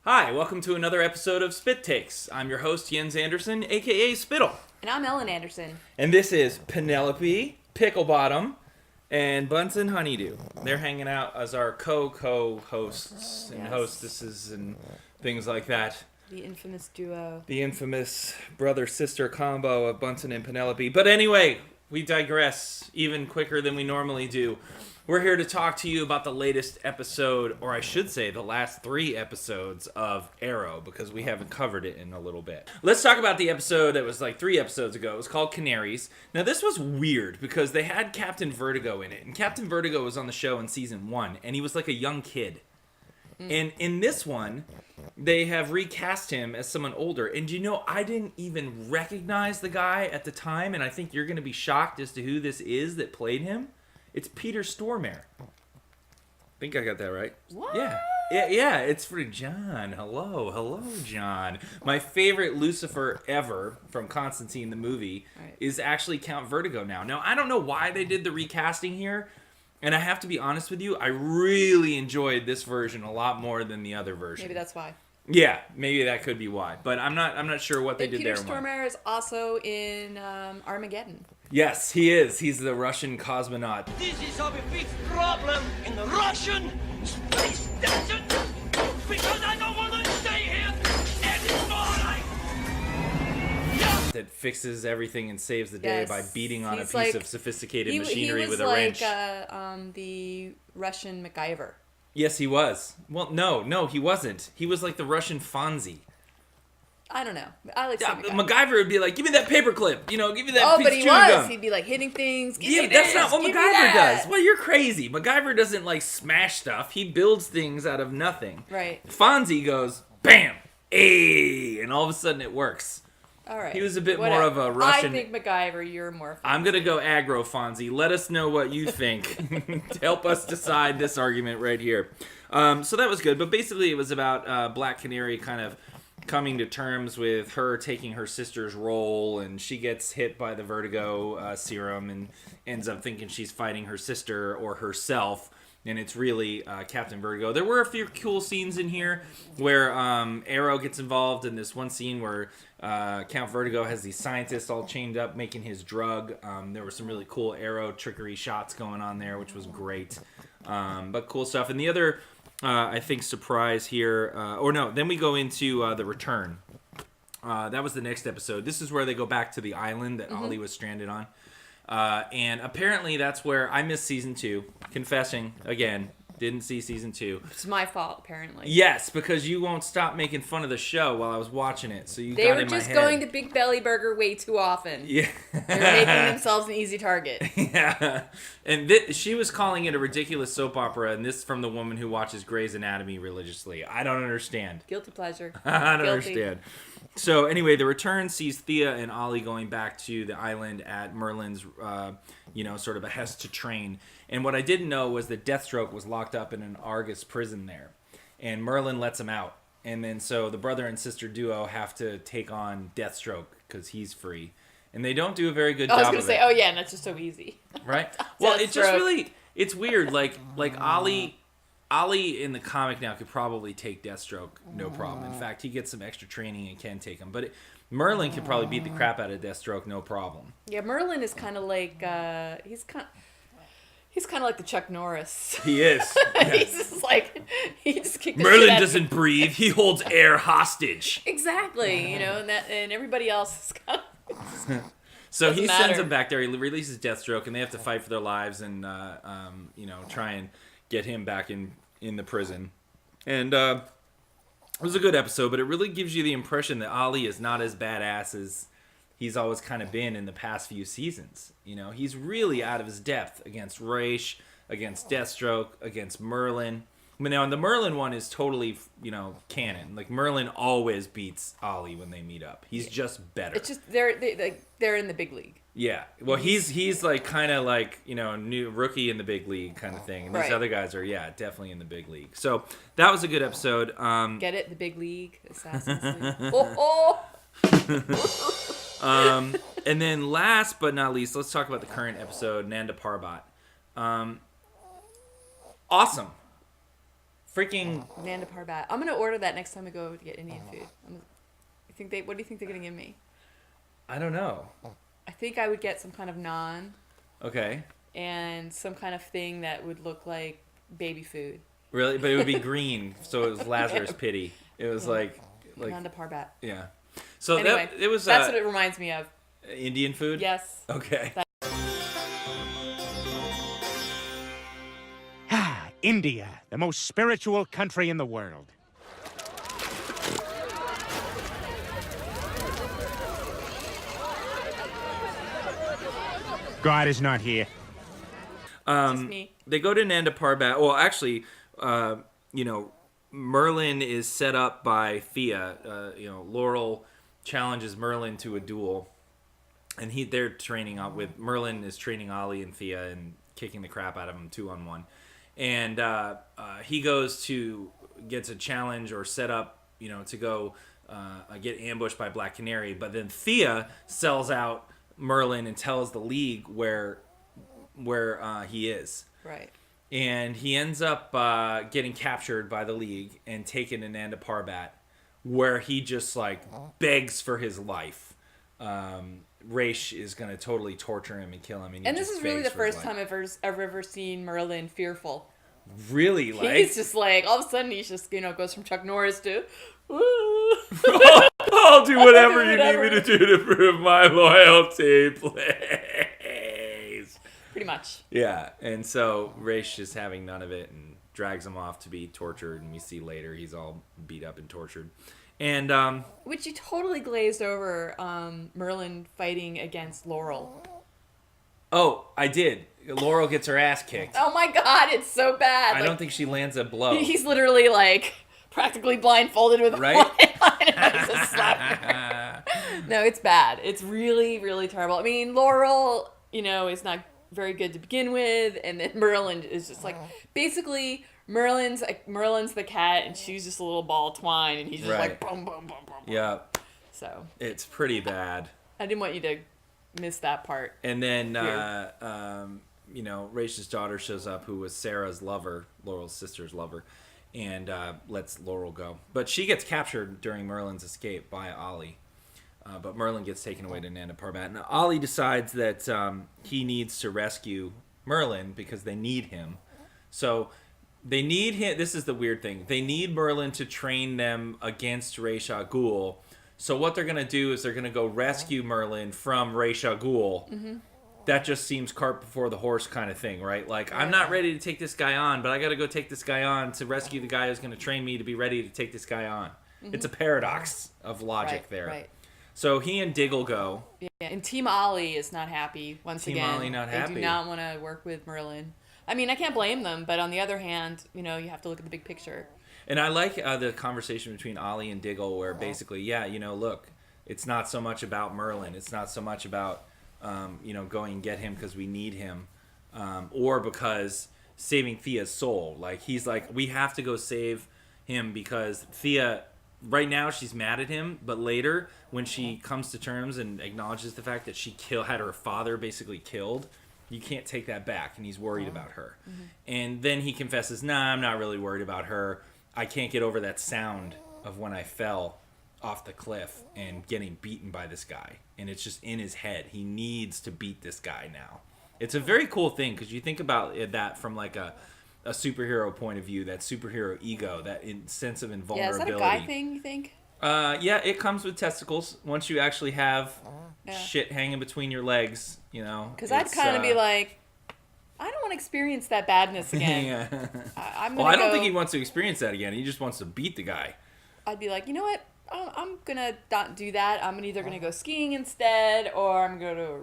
Hi, welcome to another episode of Spyt-Takes. I'm your host, Jens Anderson, aka Spittle. And I'm Ellen Anderson. And this is Penelope, Picklebottom, and Bunsen Honeydew. They're hanging out as our co-hosts and hostesses and things like that. The infamous duo. The infamous brother-sister combo of Bunsen and Penelope. But anyway, we digress even quicker than we normally do. We're here to talk to you about the latest episode, or I should say the last 3 episodes of Arrow, because we haven't covered it in a little bit. Let's talk about the episode that was like 3 episodes ago. It was called Canaries. Now, this was weird because they had Captain Vertigo in it, and Captain Vertigo was on the show in season 1, and he was like a young kid. And in this one, they have recast him as someone older. And you know, I didn't even recognize the guy at the time, and I think you're going to be shocked as to who this is that played him. It's Peter Stormare. I think I got that right. What? Yeah, it's for John. Hello, John. My favorite Lucifer ever from Constantine the movie is actually Count Vertigo now. Now, I don't know why they did the recasting here, and I have to be honest with you, I really enjoyed this version a lot more than the other version. Maybe that's why. Yeah, maybe that could be why, but I'm not sure what they did there. Peter Stormare is also in Armageddon. Yes, he is. He's the Russian cosmonaut. This is our big problem in the Russian space station because I don't want to stay here anymore. That fixes everything and saves the day by beating on a piece of sophisticated machinery with a wrench. He was like the Russian MacGyver. Yes, he was. Well, no, he wasn't. He was like the Russian Fonzie. I don't know. I like MacGyver would be like, give me that paperclip. You know, give me that piece of chewing gum. He'd be like hitting things. Yeah, that's not what MacGyver does. Well, you're crazy. MacGyver doesn't like smash stuff. He builds things out of nothing. Right. Fonzie goes, bam, and all of a sudden it works. All right. He was a bit more of a Russian. I think MacGyver, you're more Fonzie. I'm going to go aggro Fonzie. Let us know what you think to help us decide this argument right here. So that was good. But basically it was about Black Canary kind of coming to terms with her taking her sister's role, and she gets hit by the vertigo serum and ends up thinking she's fighting her sister or herself. And it's really Captain Vertigo. There were a few cool scenes in here where Arrow gets involved in this one scene where Count Vertigo has these scientists all chained up making his drug. There were some really cool Arrow trickery shots going on there, which was great. But cool stuff. And the other, I think, surprise here, then we go into The Return. That was the next episode. This is where they go back to the island that Ollie was stranded on. And apparently that's where I missed season 2. Confessing, again, didn't see season 2. It's my fault, apparently. Yes, because you won't stop making fun of the show while I was watching it, so they were just going to Big Belly Burger way too often. Yeah. They're making themselves an easy target. Yeah. And she was calling it a ridiculous soap opera, and this from the woman who watches Grey's Anatomy religiously. I don't understand. Guilty pleasure. I don't understand. So anyway, The Return sees Thea and Ollie going back to the island at Merlin's, sort of behest to train. And what I didn't know was that Deathstroke was locked up in an Argus prison there. And Merlin lets him out. And then so the brother and sister duo have to take on Deathstroke because he's free. And they don't do a very good job of it. I was going to say, and that's just so easy. Right? Well, it just really, it's weird. Like Ollie in the comic now could probably take Deathstroke, no problem. In fact, he gets some extra training and can take him. But Merlin could probably beat the crap out of Deathstroke, no problem. Yeah, Merlin is kind of like he's kind of like the Chuck Norris. He is. Yeah. He's just like he just kicked. Merlin doesn't breathe. He holds air hostage. Exactly, and everybody else is kind of. So he sends him back there. He releases Deathstroke, and they have to fight for their lives and try and get him back in the prison. And it was a good episode, but it really gives you the impression that Ollie is not as badass as he's always kind of been in the past few seasons. He's really out of his depth against Raish, against Deathstroke, against Merlin. But now, the Merlin one is totally, canon. Like, Merlin always beats Ollie when they meet up. He's just better. It's just, they're in the big league. Yeah. Well, he's like, kind of like, new rookie in the big league kind of thing. And these other guys are, definitely in the big league. So, that was a good episode. Get it? The big league? Assassin's League. And then last but not least, let's talk about the current episode, Nanda Parbat. Awesome. freaking... Nanda Parbat. I'm gonna order that next time I go to get Indian food. What do you think they're gonna give me? I don't know. I think I would get some kind of naan Okay. and some kind of thing that would look like baby food. Really? But it would be green, so it was Lazarus pity. It was like Nanda Parbat. yeah. So Anyway, it was that's what it reminds me of. Indian food? Yes. Okay. India, the most spiritual country in the world. God is not here. Just me. They go to Nanda Parbat. Well, actually, Merlin is set up by Thea. Laurel challenges Merlin to a duel, and they're training up with Merlin is training Ollie and Thea and kicking the crap out of him 2-on-1, and he gets a challenge or set up, to go get ambushed by Black Canary, but then Thea sells out Merlin and tells the League where he is. Right. And he ends up getting captured by the League and taken to Nanda Parbat, where he just begs for his life. Raish is going to totally torture him and kill him. And this is really the first time I've ever seen Merlin fearful. Really? He's just all of a sudden he's just, goes from Chuck Norris to, I'll do whatever you need me to do to prove my loyalty, please. Pretty much. Yeah, and so Raish is having none of it and drags him off to be tortured, and we see later he's all beat up and tortured. And which you totally glazed over Merlin fighting against Laurel. Oh, I did. Laurel gets her ass kicked. Oh my god, it's so bad. I don't think she lands a blow. He's literally practically blindfolded with right? one eye and he's just slapping her. No, it's bad. It's really, really terrible. I mean, Laurel, is not very good to begin with, and then Merlin is just basically Merlin's the cat and she's just a little ball of twine and he's just boom, boom, boom, boom, boom. Yeah. So it's pretty bad. I didn't want you to miss that part. And then Raish's daughter shows up, who was Sarah's lover, Laurel's sister's lover, and lets Laurel go. But she gets captured during Merlin's escape by Ollie. But Merlin gets taken away to Nanda Parbat. And Ollie decides that he needs to rescue Merlin because they need him. So they need him. This is the weird thing. They need Merlin to train them against Ra's al Ghul. So what they're going to do is they're going to go rescue Merlin from Ra's al Ghul. Mm-hmm. That just seems cart before the horse kind of thing, right? I'm not ready to take this guy on, but I got to go take this guy on to rescue the guy who's going to train me to be ready to take this guy on. Mm-hmm. It's a paradox of logic there. Right. So he and Diggle go. Yeah, and Team Ollie is not happy once again. Team Ollie not happy. They do not want to work with Merlin. I mean, I can't blame them, but on the other hand, you have to look at the big picture. And I like the conversation between Ollie and Diggle where basically, look, it's not so much about Merlin. It's not so much about, going and get him because we need him or because saving Thea's soul. He's we have to go save him because Thea, right now she's mad at him, but later when she comes to terms and acknowledges the fact that she had her father basically killed, you can't take that back, and he's worried about her. Mm-hmm. And then he confesses, nah, I'm not really worried about her. I can't get over that sound of when I fell off the cliff and getting beaten by this guy. And it's just in his head. He needs to beat this guy now. It's a very cool thing because you think about that from a superhero point of view, that superhero ego, that sense of invulnerability. Yeah, is that a guy thing, you think? Yeah, it comes with testicles. Once you actually have shit hanging between your legs, Because I'd kind of be I don't want to experience that badness again. Yeah. I don't think he wants to experience that again. He just wants to beat the guy. I'd be you know what? I'm going to not do that. I'm either going to go skiing instead or I'm going to go to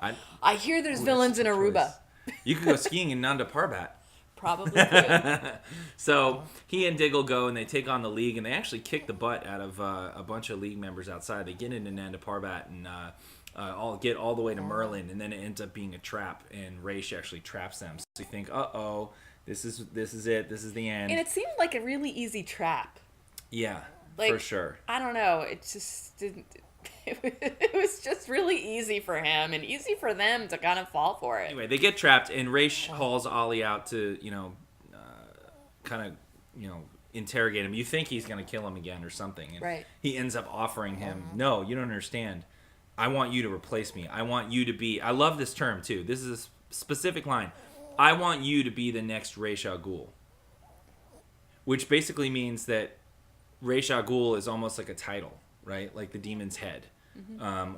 Aruba. I hear there's villains in Aruba. You could go skiing in Nanda Parbat. Probably could. So he and Diggle go and they take on the League and they actually kick the butt out of a bunch of League members outside. They get into Nanda Parbat and get all the way to Merlin, and then it ends up being a trap, and Raish actually traps them. So you think, uh-oh, this is it, this is the end. And it seemed like a really easy trap. Yeah, for sure. I don't know, it just didn't... It was just really easy for him and easy for them to kind of fall for it. Anyway, they get trapped, and Raish hauls Ollie out to, kind of, interrogate him. You think he's going to kill him again or something. And Right. he ends up offering him, no, you don't understand. I want you to replace me. I want you to be, I love this term too. This is a specific line. I want you to be the next Ra's al Ghul. Which basically means that Ra's al Ghul is almost like a title, right? Like the demon's head,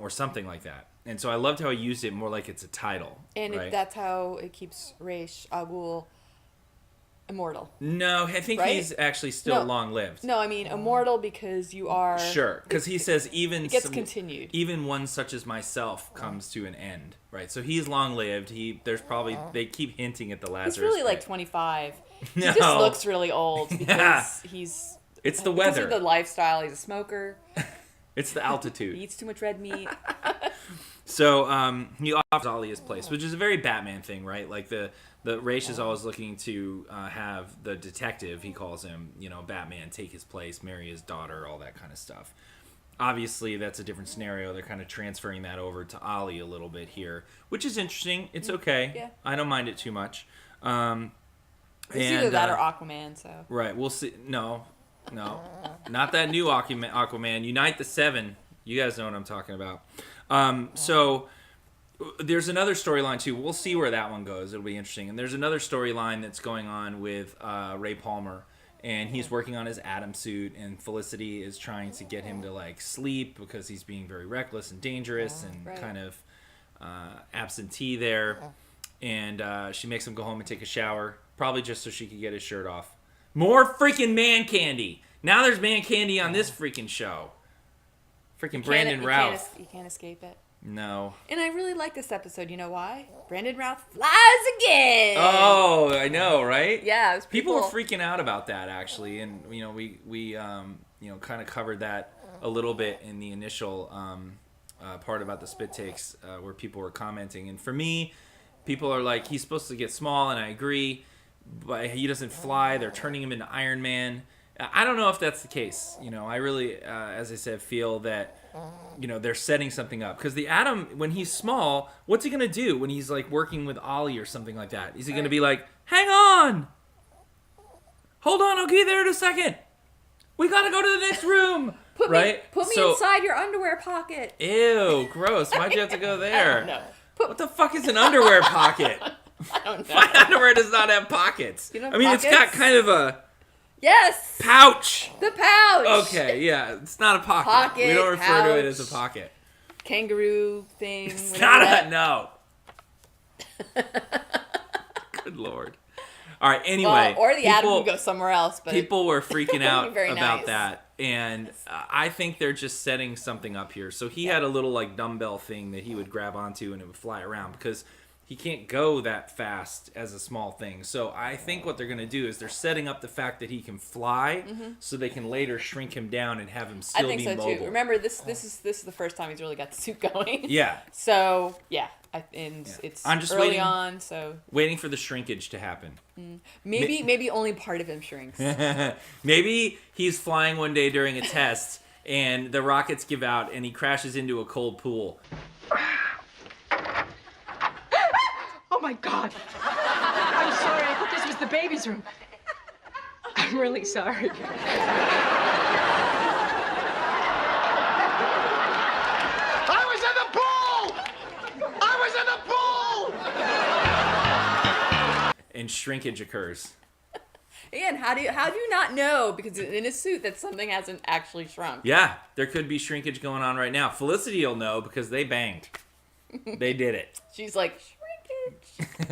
or something like that. And so I loved how he used it more like it's a title. And right? that's how it keeps Ra's al Ghul immortal. No, I think Right? he's actually still No. long-lived. No, I mean immortal because you are... Sure, because he says even it gets continued. even one such as myself comes to an end, right? So he's long-lived. There's probably they keep hinting at the Lazarus. He's really like pit. 25. No. He just looks really old because Yeah. he's... It's the because weather. of the lifestyle. He's a smoker. It's the He altitude. eats too much red meat. So he offers Ollie his place, which is a very Batman thing, right? Like the Ra's is always looking to have the detective, he calls him, Batman, take his place, marry his daughter, all that kind of stuff. Obviously, that's a different scenario. They're kind of transferring that over to Ollie a little bit here, which is interesting. It's okay. Yeah. I don't mind it too much. It's either that or Aquaman, so... Right, we'll see. No, not that new Aquaman. Unite the Seven. You guys know what I'm talking about. So there's another storyline too. We'll see where that one goes. It'll be interesting. And there's another storyline that's going on with Ray Palmer, and he's working on his Atom suit, and Felicity is trying to get him to like sleep because he's being very reckless and dangerous and Right. kind of absentee there. And she makes him go home and take a shower, probably just so she could get his shirt off. More freaking man candy. Now there's man candy on this freaking show. Freaking Brandon Routh. You can't escape it. No. And I really like this episode. You know why? Brandon Routh flies again. Oh, I know, right? Yeah, it was pretty People were cool. freaking out about that actually, and we kind of covered that a little bit in the initial part about the Spyt-Takes where people were commenting. And for me, people are like, he's supposed to get small, and I agree, but he doesn't fly. They're turning him into Iron Man. I don't know if that's the case. I really, as I said, feel that, they're setting something up. Because the Atom, when he's small, what's he going to do when he's, like, working with Ollie or something like that? Is he going to be like, hang on! Hold on, I'll get there in a second! We got to go to the next room! Put right? me So- inside your underwear pocket. Ew, gross. Why'd you have to go there? No. What the fuck is an underwear pocket? I don't know. My underwear does not have pockets. You don't have I mean, it's got pockets? kind of a Yes. pouch. The pouch. Okay, yeah, it's not a pocket. Pocket, We don't refer to it as a pouch. pocket. Kangaroo thing. It's whatever not that- a no. Good lord. All right. Anyway, Well, or the Atom people, would go somewhere else, but people were freaking out Very about nice. that, and I think they're just setting something up here. So he had a little like dumbbell thing that he would grab onto, and it would fly around because he can't go that fast as a small thing. So I think what they're going to do is they're setting up the fact that he can fly, so they can later shrink him down and have him I still think be so mobile. too. Remember, this is the first time he's really got the suit going. Yeah. So yeah, it's I'm just early waiting- on, so Waiting for the shrinkage to happen. maybe only part of him shrinks. Maybe he's flying one day during a test and the rockets give out and he crashes into a cold pool. Oh my God. I'm sorry. I thought this was the baby's room. I'm really sorry. I was in the pool! I was in the pool! And shrinkage occurs. Again, how do you not know? Because in a suit that something hasn't actually shrunk. Yeah, there could be shrinkage going on right now. Felicity will know because they banged. They did it. She's like, shrinkage.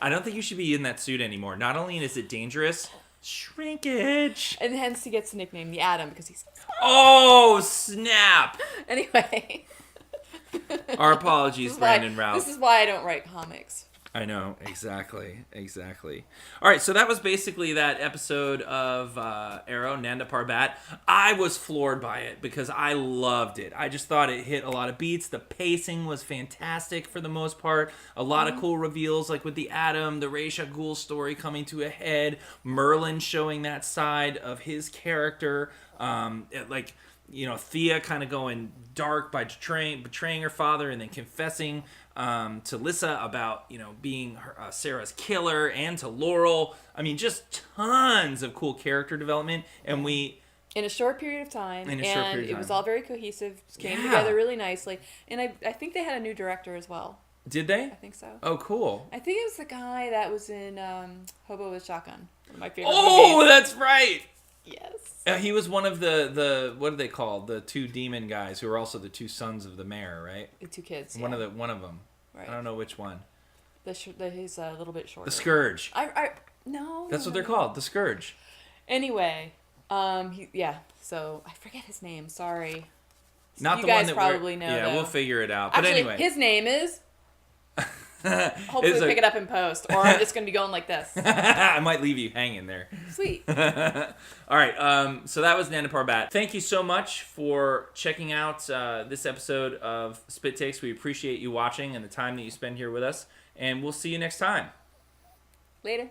I don't think you should be in that suit anymore. Not only is it dangerous, shrinkage. And hence he gets the nickname the Atom because he's Oh, snap. anyway. Our apologies, Brandon Routh. This is why I don't write comics. I know, exactly. All right, so that was basically that episode of Arrow, Nanda Parbat. I was floored by it because I loved it. I just thought it hit a lot of beats. The pacing was fantastic for the most part. A lot of cool reveals, like with the Atom, the Ra's al Ghul story coming to a head, Merlin showing that side of his character, Thea kind of going dark by betraying her father and then confessing to Lissa about, being Sarah's killer, and to Laurel. I mean, just tons of cool character development, and in a short period of time, it was all very cohesive, came Yeah. together really nicely, and I think they had a new director as well. Did they? I think so. Oh, cool. I think it was the guy that was in Hobo with Shotgun, one of my favorite Oh, movies. that's right. Yes. He was one of the what are they called? The two demon guys who are also the two sons of the mayor, right? The two kids. One yeah. of them. Right. I don't know which one. He's a little bit shorter. The Scourge. No. That's what they're no. called. The Scourge. Anyway, so I forget his name. Sorry. Not you the guys one that probably know. Yeah, though. we'll figure it out. But Actually, anyway, his name is. Hopefully, pick it up in post, or I'm just gonna be going like this. I might leave you hanging there. Sweet. All right. So that was Nanda Parbat. Thank you so much for checking out this episode of Spyt-Takes. We appreciate you watching and the time that you spend here with us, and we'll see you next time. Later.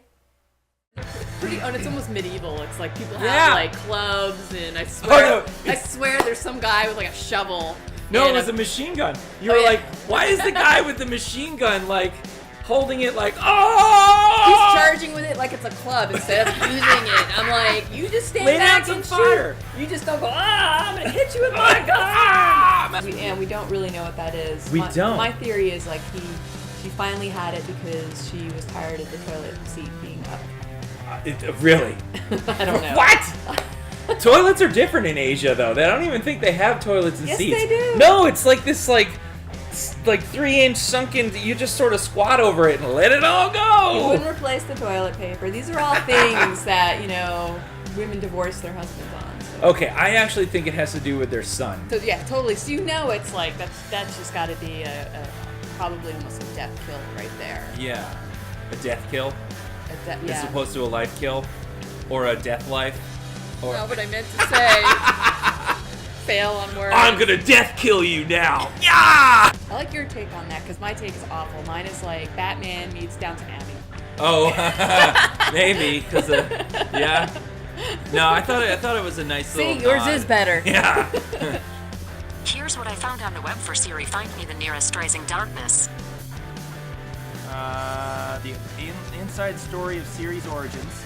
And it's almost medieval. It's like people have Yeah. like clubs, and I swear, no. I swear, there's some guy with like a shovel. No, and it was a machine gun. You Oh, were yeah. like, why is the guy with the machine gun like holding it like, oh? He's charging with it like it's a club instead of using it. I'm like, you just stand Lay down back some and fire. shoot. You just don't go, I'm gonna hit you with my gun. We don't really know what that is. We don't. My theory is like she finally had it because she was tired of the toilet seat being up. Really? I don't know. What? Toilets are different in Asia, though. They don't even think they have toilets and Yes, seats. they do. No, it's like this, like 3-inch sunken. You just sort of squat over it and let it all You go. wouldn't replace the toilet paper. These are all things that, women divorce their husbands on. So. Okay, I actually think it has to do with their son. So yeah, totally. So it's like that's just got to be a probably almost a death kill right there. Yeah, a death kill as Yeah. opposed to a life kill, or a death life. Or Not what I meant to say. Fail on words. I'm gonna death kill you now. Yeah. I like your take on that because my take is awful. Mine is like Batman meets Downton Abbey. Oh, maybe because yeah. No, I thought it was a nice little. See, yours nod. is better. Yeah. Here's what I found on the web for Siri. Find me the nearest Rising Darkness. The inside story of Siri's origins.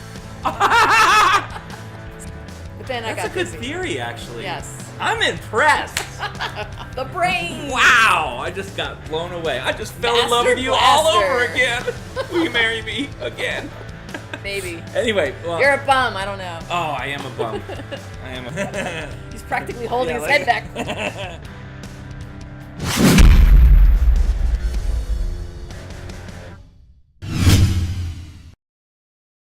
But then I That's got a good busy. theory, actually. Yes. I'm impressed. The brain. Wow, I just got blown away. I just fell in love Master with you all blaster. over again. Will you marry me again? Maybe. Anyway, well, You're a bum. I don't know. oh, I am a bum. I am a. He's practically holding Yeah, his like- head back.